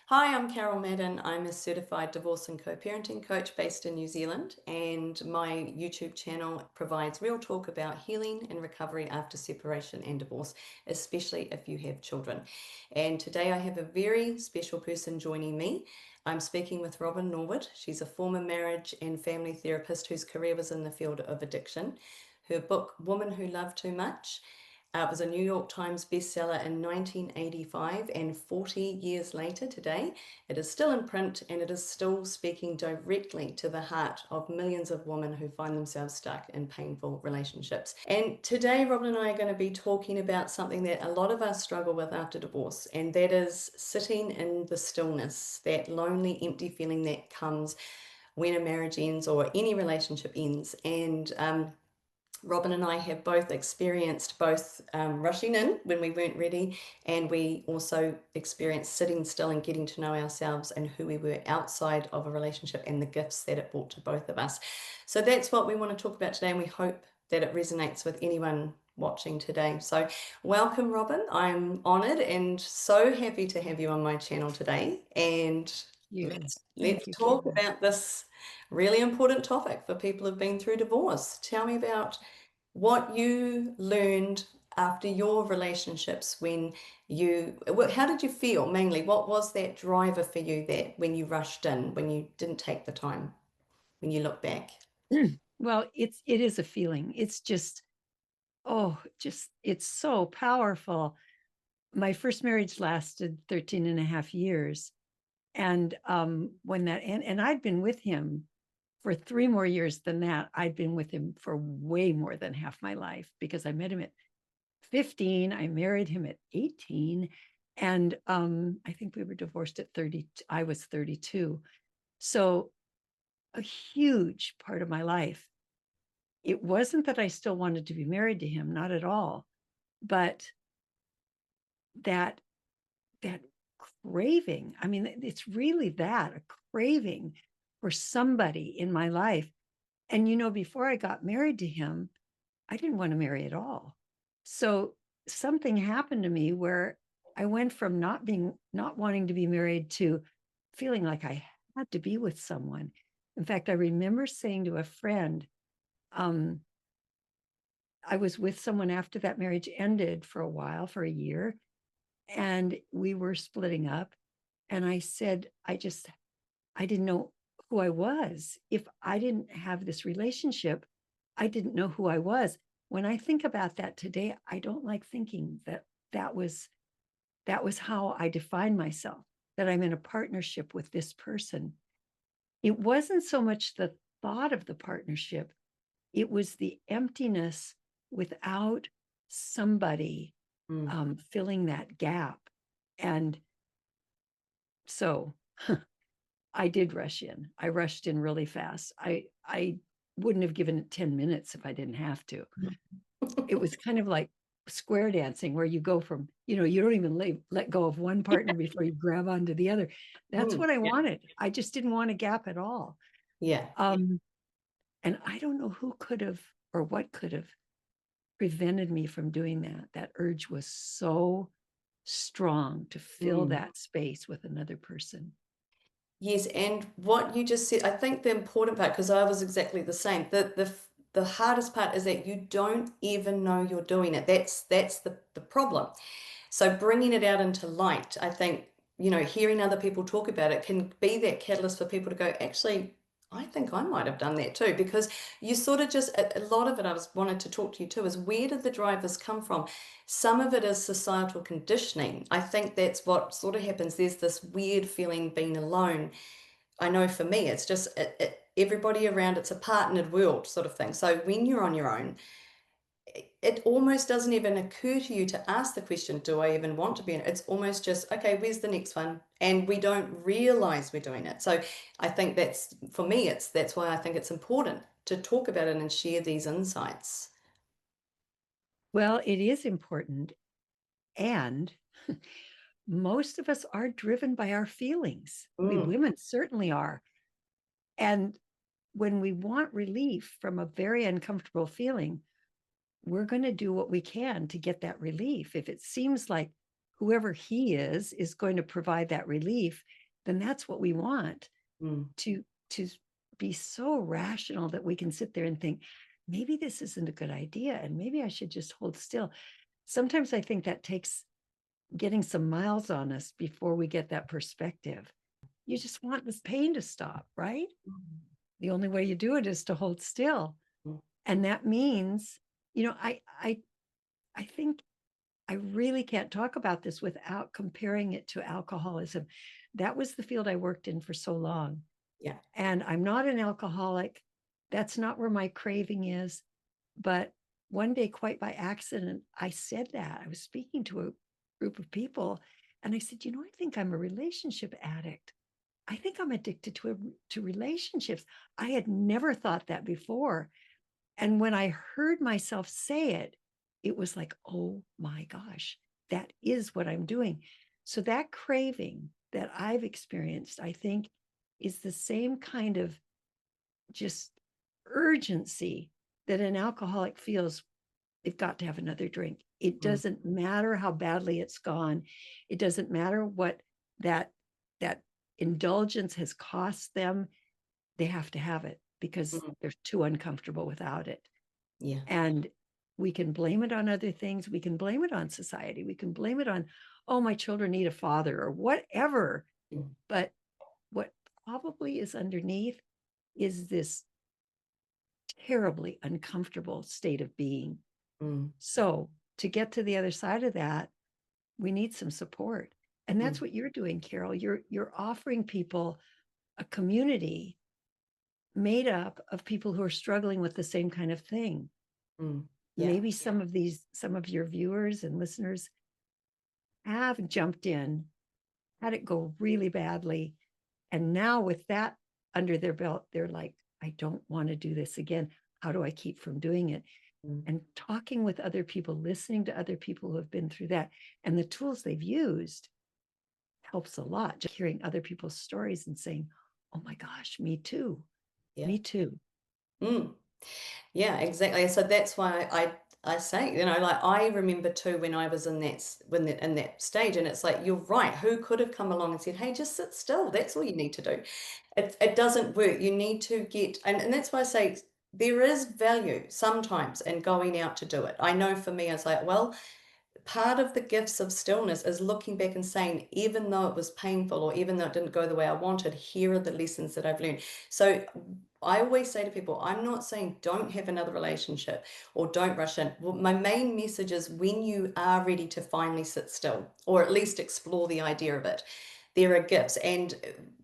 Hi, I'm Carol Madden. I'm a certified divorce and co-parenting coach based in New Zealand, and my YouTube channel provides real talk about healing and recovery after separation and divorce, especially if you have children. And today I have a very special person joining me. I'm speaking with Robin Norwood. She's a former marriage and family therapist whose career was in the field of addiction. Her book, Woman Who Loved Too Much, it was a New York Times bestseller in 1985, and 40 years later today, it is still in print and it is still speaking directly to the heart of millions of women who find themselves stuck in painful relationships. And today, Robin and I are going to be talking about something that a lot of us struggle with after divorce, and that is sitting in the stillness, that lonely, empty feeling that comes when a marriage ends or any relationship ends. And Robin and I have both experienced both rushing in when we weren't ready, and we also experienced sitting still and getting to know ourselves and who we were outside of a relationship and the gifts that it brought to both of us. So that's what we want to talk about today, and we hope that it resonates with anyone watching today. So welcome, Robin. I'm honored and so happy to have you on my channel today. And You. let's Thank you, talk Carol. about this really important topic for people who've been through divorce. Tell me about what you learned after your relationships when how did you feel mainly? What was that driver for you that when you rushed in, when you didn't take the time, when you look back? Well, it is a feeling. It's just, oh, just it's so powerful. My first marriage lasted 13 and a half years. And when that and I'd been with him for 3 more years than that. I'd been with him for way more than half my life because I met him at 15. I married him at 18. And I think we were divorced at 30. I was 32. So a huge part of my life. It wasn't that I still wanted to be married to him, not at all, but that that craving. I mean, it's really that a craving for somebody in my life. And before I got married to him, I didn't want to marry at all. So something happened to me where I went from not wanting to be married to feeling like I had to be with someone. In fact, I remember saying to a friend, um, I was with someone after that marriage ended for a while, for a year, and we were splitting up. And I said, I didn't know who I was. If I didn't have this relationship, I didn't know who I was. When I think about that today, I don't like thinking that that was that was how I defined myself, that I'm in a partnership with this person. It wasn't so much the thought of the partnership, it was the emptiness without somebody Mm. filling that gap. And so I did rush in. I rushed in really fast. I wouldn't have given it 10 minutes if I didn't have to. It was kind of like square dancing where you go from, you don't even let go of one partner before you grab onto the other. That's Mm. what I Yeah. wanted. I just didn't want a gap at all. Yeah. Um, and I don't know who could have or what could have prevented me from doing that. That urge was so strong to fill Mm. that space with another person. Yes, and what you just said, I think the important part, because I was exactly the same, the hardest part is that you don't even know you're doing it. That's the problem. So bringing it out into light, I think, hearing other people talk about it can be that catalyst for people to go, actually, I think I might have done that too, because you sort of just, a lot of it I was wanted to talk to you too, is where did the drivers come from? Some of it is societal conditioning. I think that's what sort of happens. There's this weird feeling being alone. I know for me, it's just everybody around, it's a partnered world sort of thing. So when you're on your own, it almost doesn't even occur to you to ask the question, do I even want to be in it? It's almost just, okay, where's the next one? And we don't realize we're doing it. So I think that's, for me, that's why I think it's important to talk about it and share these insights. Well, it is important. And most of us are driven by our feelings. We Mm, women certainly are. And when we want relief from a very uncomfortable feeling, we're going to do what we can to get that relief. If it seems like whoever he is going to provide that relief, then that's what we want. Mm. To be so rational that we can sit there and think, maybe this isn't a good idea, and maybe I should just hold still. Sometimes I think that takes getting some miles on us before we get that perspective. You just want this pain to stop, right? The only way you do it is to hold still. Mm. And that means, I think I really can't talk about this without comparing it to alcoholism. That was the field I worked in for so long. Yeah. And I'm not an alcoholic. That's not where my craving is. But one day, quite by accident, I said that. I was speaking to a group of people, and I said, I think I'm a relationship addict. I think I'm addicted to relationships. I had never thought that before. And when I heard myself say it, it was like, oh my gosh, that is what I'm doing. So that craving that I've experienced, I think, is the same kind of just urgency that an alcoholic feels. They've got to have another drink. It Mm. doesn't matter how badly it's gone. It doesn't matter what that that indulgence has cost them. They have to have it because Mm. they're too uncomfortable without it. Yeah. And we can blame it on other things. We can blame it on society. We can blame it on, oh, my children need a father or whatever. Mm. But what probably is underneath is this terribly uncomfortable state of being. Mm. So to get to the other side of that, we need some support. And that's Mm. what you're doing, Carol. You're offering people a community made up of people who are struggling with the same kind of thing. Mm. Yeah. Maybe some of your viewers and listeners have jumped in, had it go really badly, and now with that under their belt, they're like, I don't want to do this again. How do I keep from doing it? Mm. And talking with other people, listening to other people who have been through that, and the tools they've used helps a lot. Just hearing other people's stories and saying, oh my gosh, me too. Yeah. Me too. Mm. Yeah, exactly. So that's why I say, like I remember too when I was in in that stage, and it's like you're right. Who could have come along and said, "Hey, just sit still. That's all you need to do." It doesn't work. You need to get, and that's why I say there is value sometimes in going out to do it. I know for me, I was like, well, part of the gifts of stillness is looking back and saying, even though it was painful or even though it didn't go the way I wanted, here are the lessons that I've learned. So I always say to people, I'm not saying don't have another relationship or don't rush in. Well, my main message is when you are ready to finally sit still or at least explore the idea of it, there are gifts. And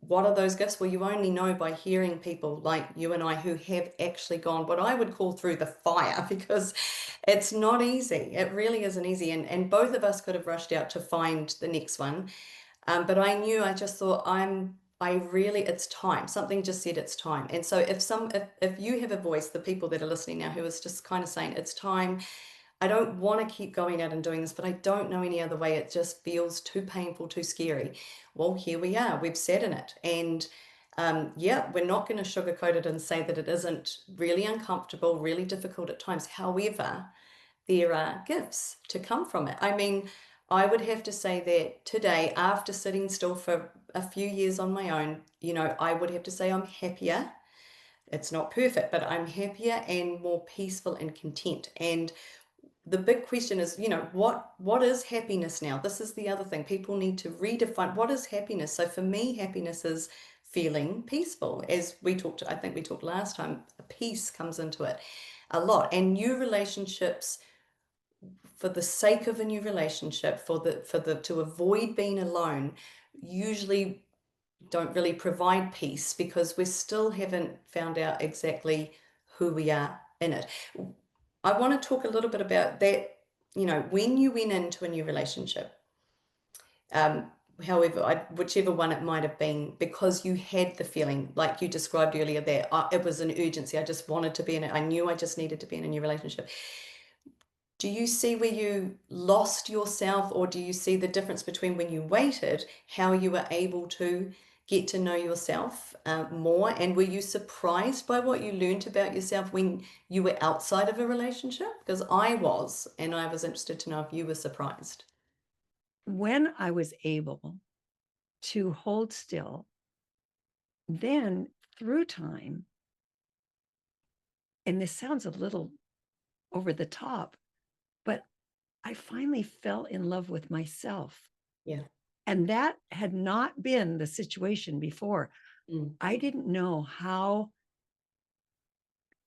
what are those gifts? Well, you only know by hearing people like you and I who have actually gone what I would call through the fire, because it's not easy. It really isn't easy. And both of us could have rushed out to find the next one. But I knew, I just thought, it's time. Something just said it's time. And so if you have a voice, the people that are listening now who is just kind of saying it's time, I don't want to keep going out and doing this, but I don't know any other way. It just feels too painful, too scary. Well, here we are. We've sat in it. And yeah, we're not going to sugarcoat it and say that it isn't really uncomfortable, really difficult at times. However, there are gifts to come from it. I mean, I would have to say that today, after sitting still for a few years on my own, I would have to say I'm happier. It's not perfect, but I'm happier and more peaceful and content. And the big question is, what is happiness now? This is the other thing. People need to redefine what is happiness. So for me, happiness is feeling peaceful. As we talked, I think we talked last time, peace comes into it a lot. And new relationships, for the sake of a new relationship, for the to avoid being alone, usually don't really provide peace because we still haven't found out exactly who we are in it. I want to talk a little bit about that. When you went into a new relationship, um, whichever one it might have been, because you had the feeling, like you described earlier, that it was an urgency. I just wanted to be in it. I knew I just needed to be in a new relationship. Do you see where you lost yourself, or do you see the difference between when you waited, how you were able to get to know yourself more? And were you surprised by what you learned about yourself when you were outside of a relationship? Because I was, and I was interested to know if you were surprised. when I was able to hold still, then through time, and this sounds a little over the top, but I finally fell in love with myself. Yeah. And that had not been the situation before. Mm. I didn't know how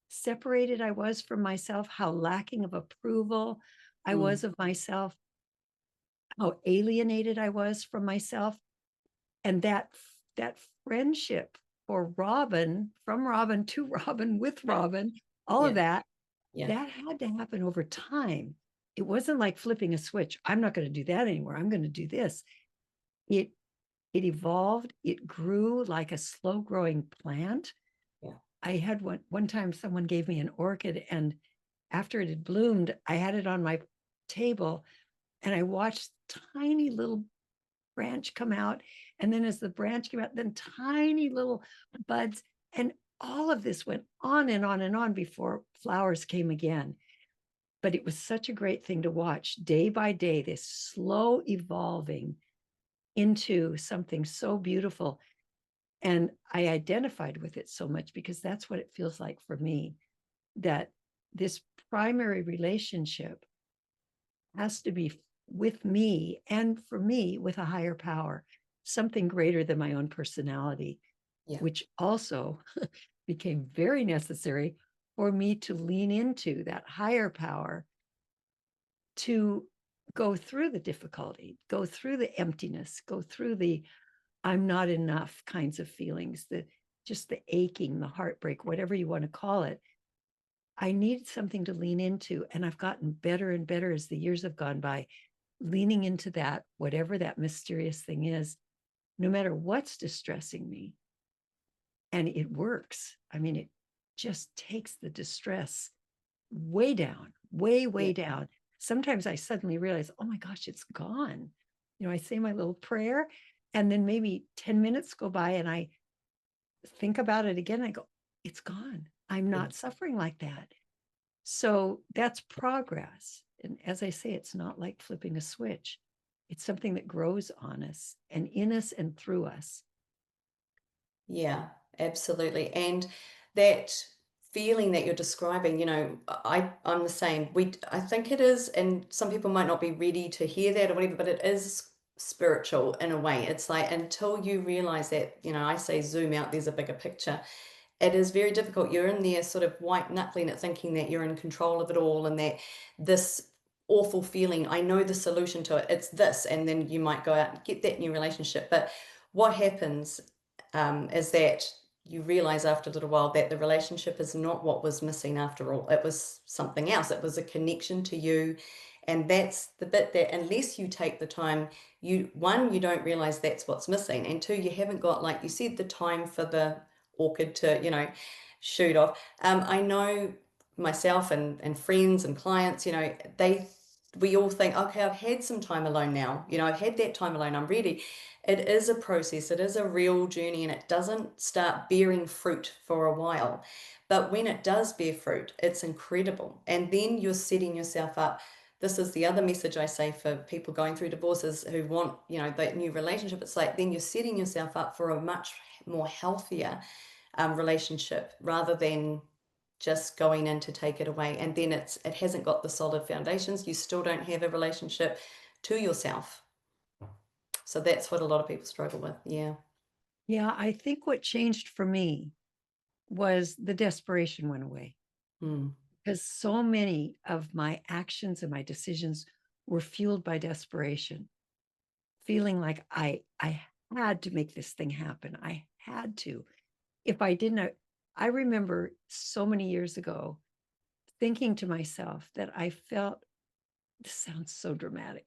separated I was from myself, how lacking of approval I Mm. was of myself, how alienated I was from myself. And that friendship for Robin, from Robin to Robin with Robin, all of Yeah. that, Yeah. that had to happen over time. It wasn't like flipping a switch. I'm not going to do that anymore. I'm going to do this. It it evolved. It grew like a slow growing plant. Yeah. I had one time someone gave me an orchid, and after it had bloomed, I had it on my table, and I watched tiny little branch come out. And then as the branch came out, then tiny little buds. And all of this went on and on and on before flowers came again. But it was such a great thing to watch day by day, this slow evolving into something so beautiful. And I identified with it so much because that's what it feels like for me, that this primary relationship has to be with me, and for me with a higher power, something greater than my own personality, Yeah. which also became very necessary for me to lean into that higher power, to go through the difficulty, go through the emptiness, go through the I'm not enough kinds of feelings, the just the aching, the heartbreak, whatever you want to call it. I need something to lean into. And I've gotten better and better as the years have gone by, leaning into that, whatever that mysterious thing is, no matter what's distressing me. And it works. I mean, it just takes the distress way down, way, Yeah. way down. Sometimes I suddenly realize, oh my gosh, it's gone. I say my little prayer, and then maybe 10 minutes go by and I think about it again. I go, it's gone. I'm Yeah. not suffering like that. So that's progress. And as I say, it's not like flipping a switch. It's something that grows on us and in us and through us. Yeah, absolutely. And that feeling that you're describing, I'm the same. I think it is, and some people might not be ready to hear that or whatever, but it is spiritual in a way. It's like until you realize that, I say zoom out, there's a bigger picture. It is very difficult. You're in there sort of white knuckling it, thinking that you're in control of it all and that this awful feeling, I know the solution to it, it's this. And then you might go out and get that new relationship. But what happens is that you realize after a little while that the relationship is not what was missing after all. It was something else. It was a connection to you. And that's the bit that, unless you take the time, you don't realize that's what's missing. And two, you haven't got, like you said, the time for the orchid to, shoot off. I know myself and friends and clients, we all think, okay, I've had some time alone now. I've had that time alone. I'm ready. It is a process. It is a real journey, and it doesn't start bearing fruit for a while. But when it does bear fruit, it's incredible. And then you're setting yourself up. This is the other message I say for people going through divorces who want, that new relationship. It's like then you're setting yourself up for a much more healthier relationship rather than just going in to take it away. And then it hasn't got the solid foundations. You still don't have a relationship to yourself. So that's what a lot of people struggle with. Yeah. Yeah, I think what changed for me was the desperation went away, Mm. because so many of my actions and my decisions were fueled by desperation, feeling like I had to make this thing happen. I had to. If I didn't, I remember so many years ago thinking to myself that I felt, this sounds so dramatic,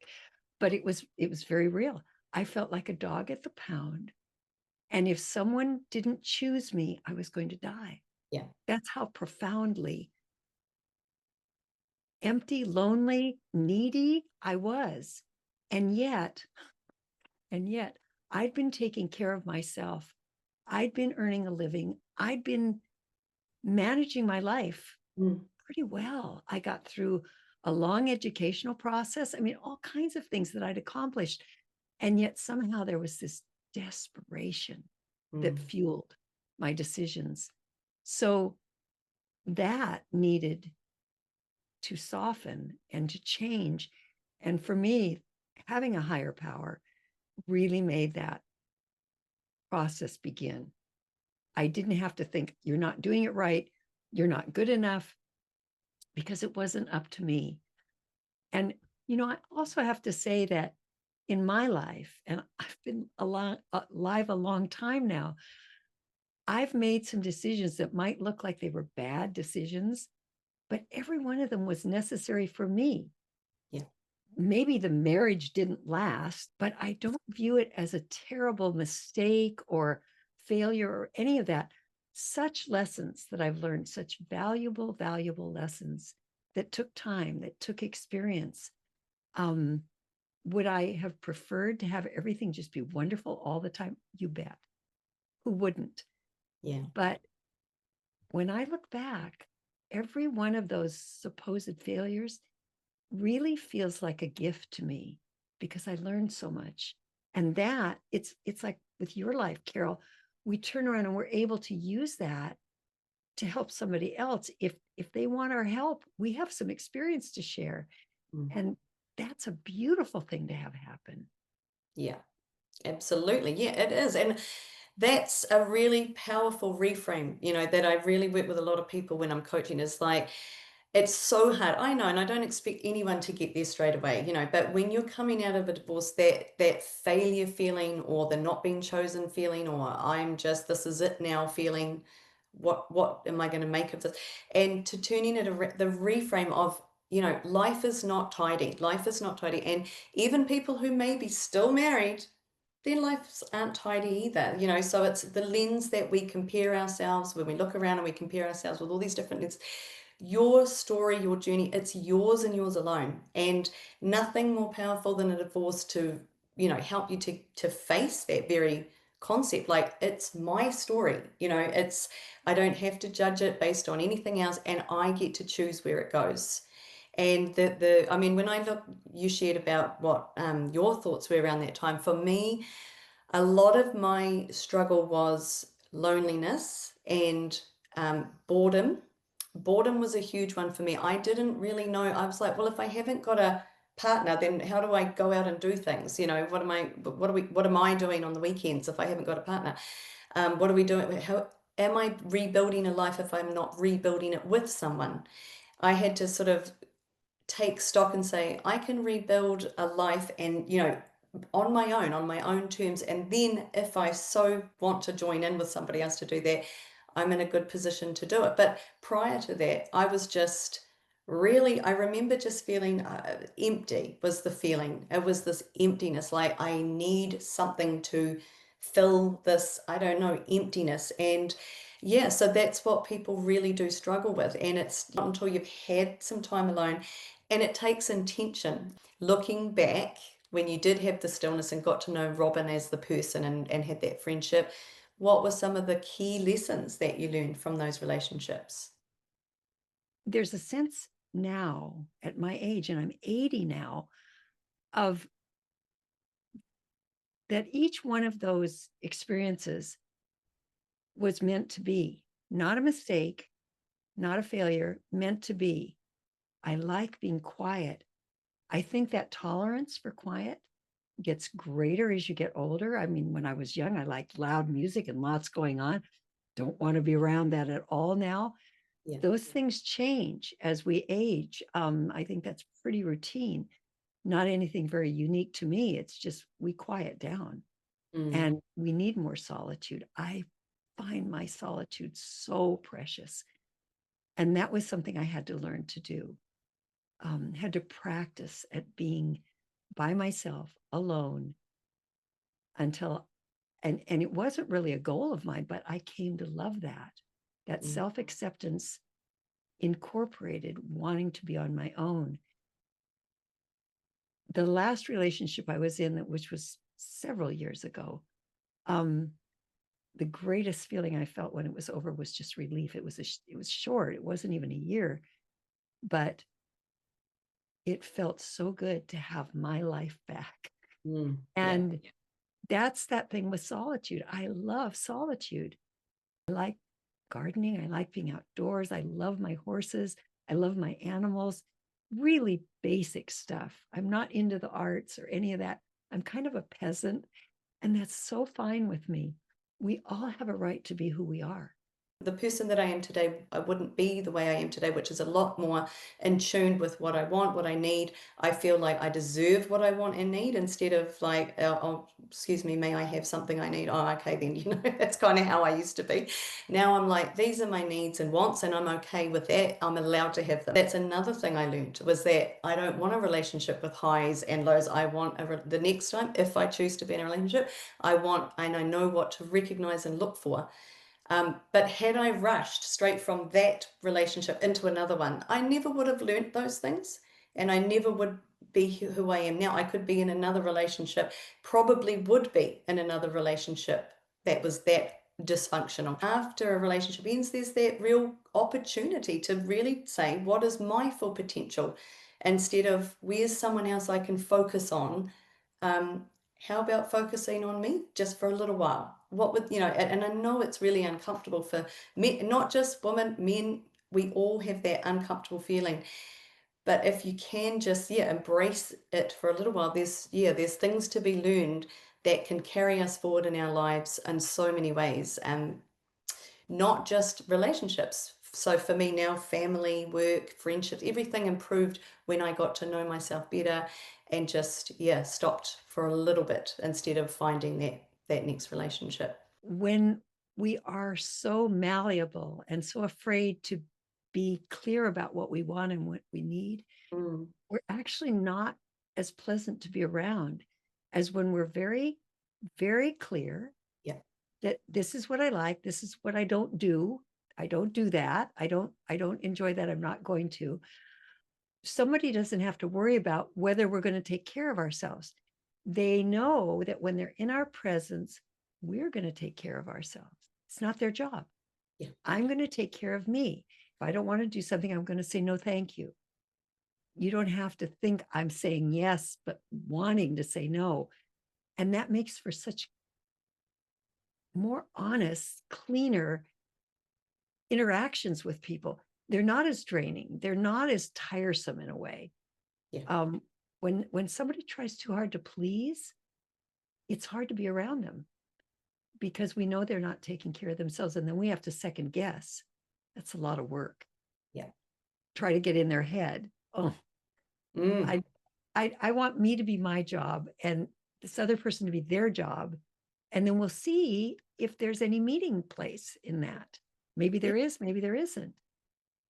but it was very real. I felt like a dog at the pound. And if someone didn't choose me, I was going to die. Yeah. That's how profoundly empty, lonely, needy I was. And yet, and yet, I'd been taking care of myself. I'd been earning a living. I'd been managing my life Mm. pretty well. I got through a long educational process. I mean, all kinds of things that I'd accomplished. And yet somehow there was this desperation that Mm. fueled my decisions. So that needed to soften and to change. And for me, having a higher power really made that process begin. I didn't have to think, you're not doing it right, you're not good enough, because it wasn't up to me. And, I also have to say that in my life, and I've been alive a long time now, I've made some decisions that might look like they were bad decisions, but every one of them was necessary for me. Yeah. Maybe the marriage didn't last, but I don't view it as a terrible mistake or failure or any of that. Such lessons that I've learned, such valuable, valuable lessons that took time, that took experience. Um, would I have preferred to have everything just be wonderful all the time? You bet. Who wouldn't? Yeah. But when I look back, every one of those supposed failures really feels like a gift to me because I learned so much. And that it's like with your life, Carol, we turn around and we're able to use that to help somebody else. If they want our help, we have some experience to share. Mm. And that's a beautiful thing to have happen. Yeah. Absolutely. Yeah, it is. And that's a really powerful reframe, that I really work with a lot of people when I'm coaching is like, it's so hard. I know, and I don't expect anyone to get there straight away, but when you're coming out of a divorce, that failure feeling or the not being chosen feeling, or I'm just, this is it now feeling, what am I going to make of this? And to turning it around, the reframe of, life is not tidy. Life is not tidy. And even people who may be still married, their lives aren't tidy either, so it's the lens that we compare ourselves when we look around and we compare ourselves with all these different lenses. Your story, your journey, it's yours and yours alone, and nothing more powerful than a divorce to help you to face that very concept. Like, it's my story, it's, I don't have to judge it based on anything else, and I get to choose where it goes. And I mean, when I look, you shared about what your thoughts were around that time. For me, a lot of my struggle was loneliness and boredom. Boredom was a huge one for me. I didn't really know. I was like, well, if I haven't got a partner, then how do I go out and do things? What am I doing on the weekends if I haven't got a partner? What are we doing? How am I rebuilding a life if I'm not rebuilding it with someone? I had to sort of take stock and say, I can rebuild a life and, on my own terms. And then if I so want to join in with somebody else to do that, I'm in a good position to do it. But prior to that, I was just really, I remember just feeling empty was the feeling. It was this emptiness, like I need something to fill this, I don't know, emptiness. And yeah, so that's what people really do struggle with. And it's not until you've had some time alone, and it takes intention. Looking back, when you did have the stillness and got to know Robin as the person and had that friendship, what were some of the key lessons that you learned from those relationships? There's a sense now at my age, and I'm 80 now, of that each one of those experiences was meant to be, not a mistake, not a failure, meant to be. I like being quiet. I think that tolerance for quiet gets greater as you get older. I mean, when I was young, I liked loud music and lots going on. Don't want to be around that at all now. Yeah. Those things change as we age. I think that's pretty routine, not anything very unique to me. It's just we quiet down Mm. and we need more solitude. I find my solitude so precious. And that was something I had to learn to do, had to practice at being by myself alone until, and it wasn't really a goal of mine, but I came to love that Mm. self-acceptance incorporated wanting to be on my own. The last relationship I was in, which was several years ago, um, the greatest feeling I felt when it was over was just relief. It was short. It wasn't even a year, but it felt so good to have my life back. Yeah. And that's that thing with solitude. I love solitude. I like gardening. I like being outdoors. I love my horses. I love my animals. Really basic stuff. I'm not into the arts or any of that. I'm kind of a peasant, and that's so fine with me. We all have a right to be who we are. The person that I am today, I wouldn't be the way I am today, which is a lot more in tune with what I want, what I need. I feel like I deserve what I want and need instead of like, oh, excuse me, may I have something I need? Oh, okay, then, that's kind of how I used to be. Now I'm like, these are my needs and wants, and I'm okay with that. I'm allowed to have them. That's another thing I learned was that I don't want a relationship with highs and lows. I want the next time, if I choose to be in a relationship, I want, and I know what to recognize and look for. But had I rushed straight from that relationship into another one, I never would have learnt those things, and I never would be who I am now. I could be in another relationship, probably would be in another relationship that was that dysfunctional. After a relationship ends, there's that real opportunity to really say, what is my full potential? Instead of where's someone else I can focus on, um, how about focusing on me just for a little while? What would, and I know it's really uncomfortable for men, not just women, men, we all have that uncomfortable feeling. But if you can just, embrace it for a little while, there's things to be learned that can carry us forward in our lives in so many ways. Not just relationships. So for me now, family, work, friendships, everything improved when I got to know myself better and just, stopped for a little bit instead of finding that next relationship. When we are so malleable and so afraid to be clear about what we want and what we need, Mm, we're actually not as pleasant to be around as when we're very, very clear yeah, that this is what I like, this is what I don't do. I don't do that. I don't enjoy that. I'm not going to. Somebody doesn't have to worry about whether we're going to take care of ourselves. They know that when they're in our presence, we're going to take care of ourselves. It's not their job. yeah, I'm going to take care of me. If I don't want to do something, I'm going to say no, thank you. You don't have to think I'm saying yes, but wanting to say no. And that makes for such more honest, cleaner interactions with people. They're not as draining. They're not as tiresome in a way. yeah, Um, when somebody tries too hard to please, it's hard to be around them because we know they're not taking care of themselves, and then we have to second guess. That's a lot of work. yeah. Try to get in their head. Oh, Mm, I, I want me to be my job, and this other person to be their job, and then we'll see if there's any meeting place in that. Maybe yeah. there is, maybe there isn't.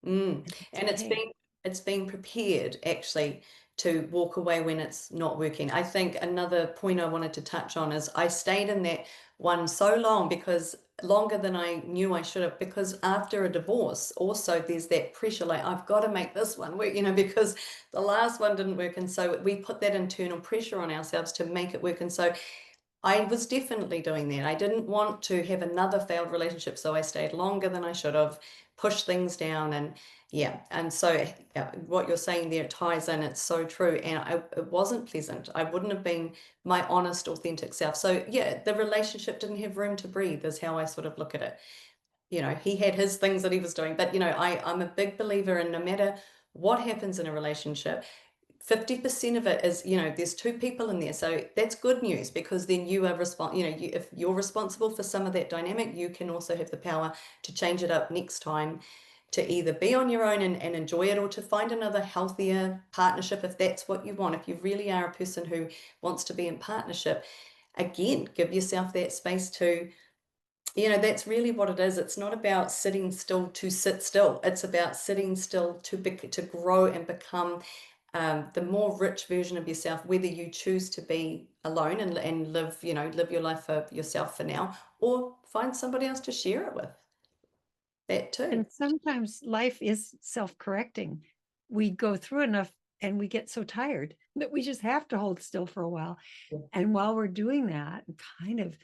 Mm. And it's And okay. it's been prepared actually to walk away when it's not working. I think another point I wanted to touch on is I stayed in that one so long because longer than I knew I should have, because after a divorce also there's that pressure like I've got to make this one work, because the last one didn't work, and so we put that internal pressure on ourselves to make it work. And so I was definitely doing that. I didn't want to have another failed relationship, so I stayed longer than I should have, pushed things down, and yeah. And so what you're saying there ties in. It's so true, and it wasn't pleasant. I wouldn't have been my honest, authentic self. So yeah, the relationship didn't have room to breathe, is how I sort of look at it. He had his things that he was doing, but I'm a big believer in no matter what happens in a relationship, 50% of it is, there's two people in there. So that's good news, because then you are if you're responsible for some of that dynamic, you can also have the power to change it up next time, to either be on your own and enjoy it, or to find another healthier partnership if that's what you want. If you really are a person who wants to be in partnership, again, give yourself that space to, that's really what it is. It's not about sitting still to sit still. It's about sitting still to grow and become the more rich version of yourself, whether you choose to be alone and live, live your life for yourself for now, or find somebody else to share it with. That too. And sometimes life is self-correcting. We go through enough and we get so tired that we just have to hold still for a while. Yeah. And while we're doing that, kind of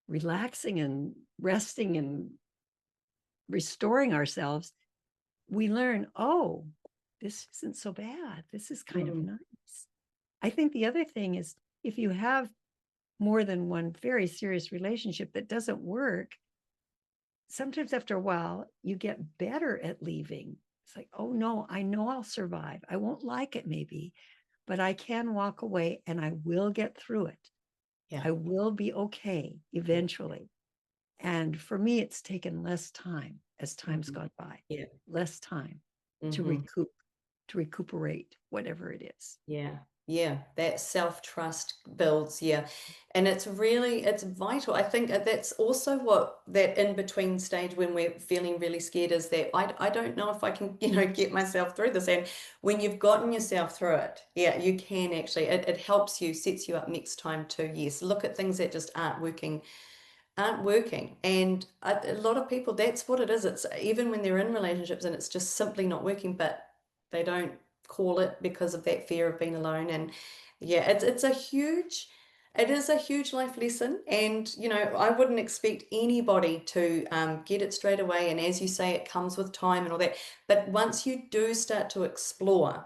relaxing and resting and restoring ourselves, we learn, oh, this isn't so bad. This is kind of Mm. nice. I think the other thing is if you have more than one very serious relationship that doesn't work, sometimes after a while, you get better at leaving. It's like, oh no, I know I'll survive. I won't like it maybe, but I can walk away and I will get through it. Yeah. I will be okay Yeah. eventually. And for me, it's taken less time as time's Mhm. gone by, Yeah. less time to Hmm. to recuperate, whatever it is. Yeah. Yeah. That self-trust builds. Yeah. And it's vital. I think that's also what that in between stage when we're feeling really scared is that I don't know if I can, get myself through this. And when you've gotten yourself through it, yeah, you can actually, it helps you, sets you up next time to, yes, look at things that just aren't working. And a lot of people, that's what it is. It's even when they're in relationships and it's just simply not working, but they don't call it because of that fear of being alone. And yeah, it is a huge life lesson. And I wouldn't expect anybody to get it straight away. And as you say, it comes with time and all that. But once you do start to explore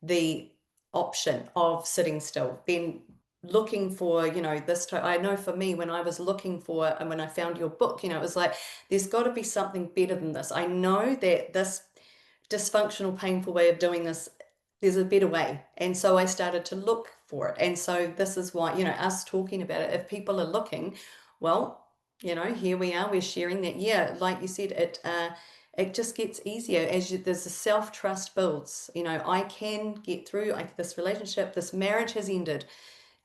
the option of sitting still, then looking for, I know for me, when I was looking for, and when I found your book, it was like, there's got to be something better than this. I know that this dysfunctional, painful way of doing this, there's a better way. And so I started to look for it. And so this is why, us talking about it, if people are looking, well, here we are, we're sharing that. Yeah, like you said, it just gets easier as there's a self-trust builds. I can get through this relationship, this marriage has ended,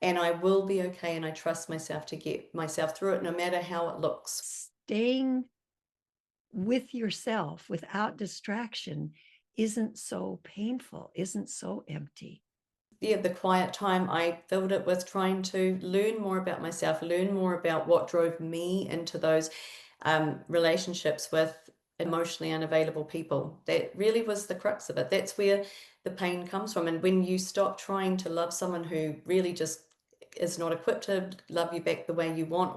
and I will be okay, and I trust myself to get myself through it no matter how it looks. Staying with yourself without distraction isn't so painful, isn't so empty. Yeah, the quiet time, I filled it with trying to learn more about myself, learn more about what drove me into those relationships with emotionally unavailable people. That really was the crux of it. That's where the pain comes from. And when you stop trying to love someone who really just is not equipped to love you back the way you want,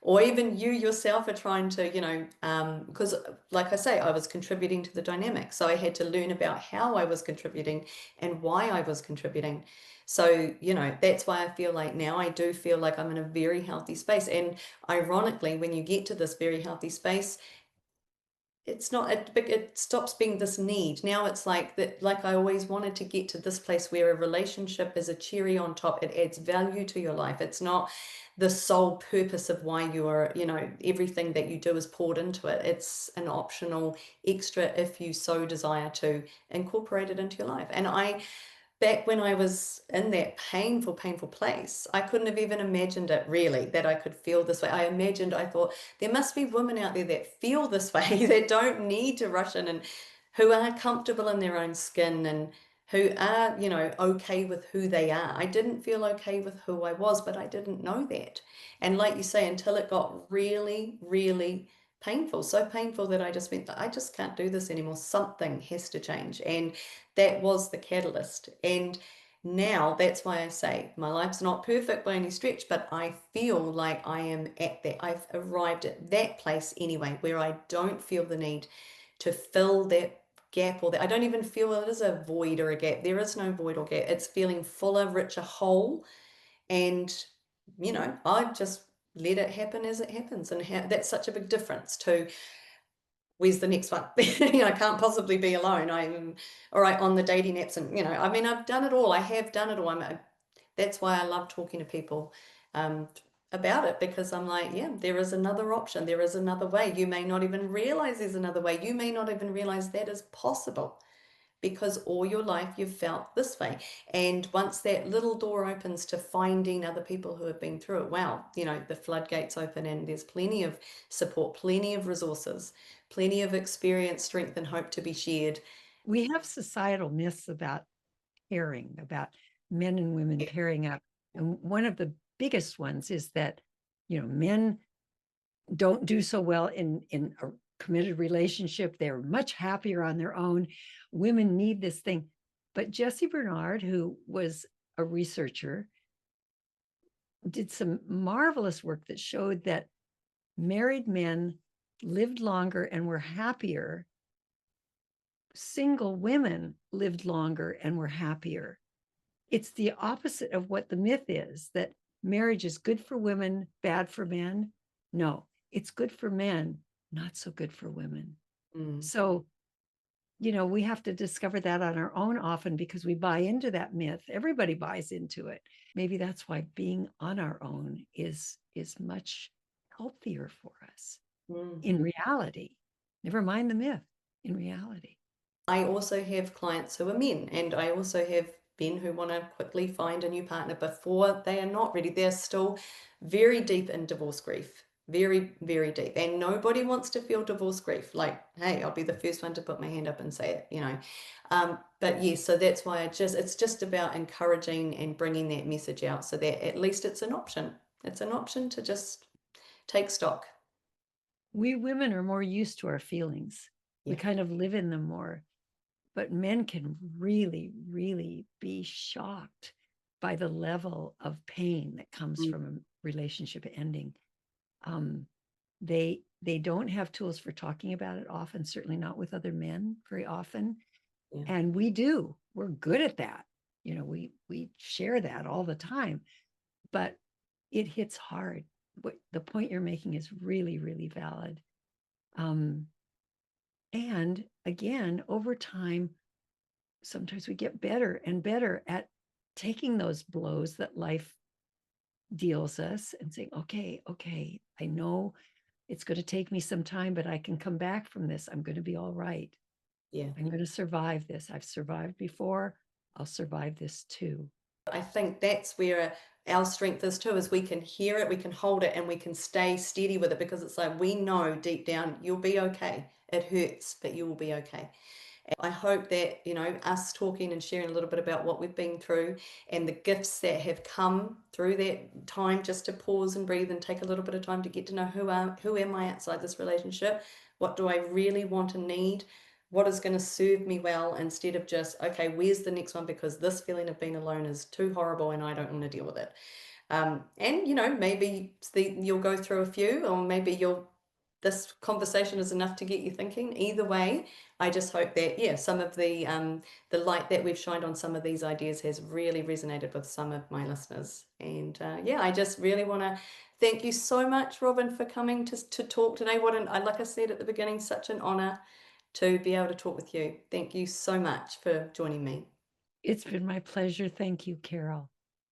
or even you yourself are trying to, because like I say, I was contributing to the dynamic, so I had to learn about how I was contributing and why I was contributing. So that's why I feel like now I do feel like I'm in a very healthy space. And ironically, when you get to this very healthy space, it's not it stops being this need. Now it's like that, like I always wanted to get to this place where a relationship is a cherry on top. It adds value to your life. It's not the sole purpose of why you are, everything that you do is poured into it. It's an optional extra if you so desire to incorporate it into your life. And back when I was in that painful, painful place, I couldn't have even imagined it really, that I could feel this way. I thought, there must be women out there that feel this way, that don't need to rush in, and who are comfortable in their own skin, and who are, okay with who they are. I didn't feel okay with who I was, but I didn't know that. And like you say, until it got really, really painful, so painful that I just went, I just can't do this anymore. Something has to change. And that was the catalyst. And now that's why I say my life's not perfect by any stretch, but I feel like I am at that. I've arrived at that place anyway, where I don't feel the need to fill that gap, or that I don't even feel it is a void or a gap. There is no void or gap. It's feeling fuller, richer, whole. And, I just let it happen as it happens. And that's such a big difference to, where's the next one? I can't possibly be alone. I'm all right on the dating apps, and I mean, I've done it all. I have done it all. That's why I love talking to people um, about it, because I'm like, yeah, there is another option. There is another way. You may not even realize there's another way. You may not even realize that is possible, because all your life you've felt this way. And once that little door opens to finding other people who have been through it, wow, the floodgates open, and there's plenty of support, plenty of resources, plenty of experience, strength, and hope to be shared. We have societal myths about pairing, about men and women pairing up. And one of the biggest ones is that, men don't do so well in a committed relationship. They're much happier on their own. Women need this thing. But Jesse Bernard, who was a researcher, did some marvelous work that showed that married men lived longer and were happier single women lived longer and were happier. It's the opposite of what the myth is, that marriage is good for women, bad for men. No, it's good for men, not so good for women. Mm, So, we have to discover that on our own often because we buy into that myth. Everybody buys into it. Maybe that's why being on our own is much healthier for us mm. in reality. Never mind the myth, in reality. I also have clients who are men, and I also have men who want to quickly find a new partner before they are not ready. They're still very deep in divorce grief, very, very deep. And nobody wants to feel divorce grief. Like, hey, I'll be the first one to put my hand up and say it. But yes, so that's why it's just about encouraging and bringing that message out so that at least it's an option. It's an option to just take stock. We women are more used to our feelings. We Yeah. kind of live in them more. But men can really, really be shocked by the level of pain that comes Mm, from a relationship ending. Um, they don't have tools for talking about it often, certainly not with other men very often. yeah. And we do. We're good at that. We share that all the time, but it hits hard. What the point you're making is really, really valid. Um, and again, over time, sometimes we get better and better at taking those blows that life deals us and saying, okay, I know it's going to take me some time, but I can come back from this. I'm going to be all right. Yeah. I'm going to survive this. I've survived before. I'll survive this too. I think that's where our strength is too, is we can hear it, we can hold it, and we can stay steady with it because it's like we know deep down you'll be okay. It hurts, but you will be okay. I hope that, us talking and sharing a little bit about what we've been through and the gifts that have come through that time, just to pause and breathe and take a little bit of time to get to know who am I outside this relationship? What do I really want and need? What is going to serve me well, instead of just, okay, where's the next one? Because this feeling of being alone is too horrible and I don't want to deal with it. And maybe you'll go through a few, or maybe this conversation is enough to get you thinking. Either way, I just hope that, yeah, some of the light that we've shined on some of these ideas has really resonated with some of my listeners. And yeah, I just really want to thank you so much, Robin, for coming to talk today. Like I said at the beginning, such an honor to be able to talk with you. Thank you so much for joining me. It's been my pleasure. Thank you, Carol.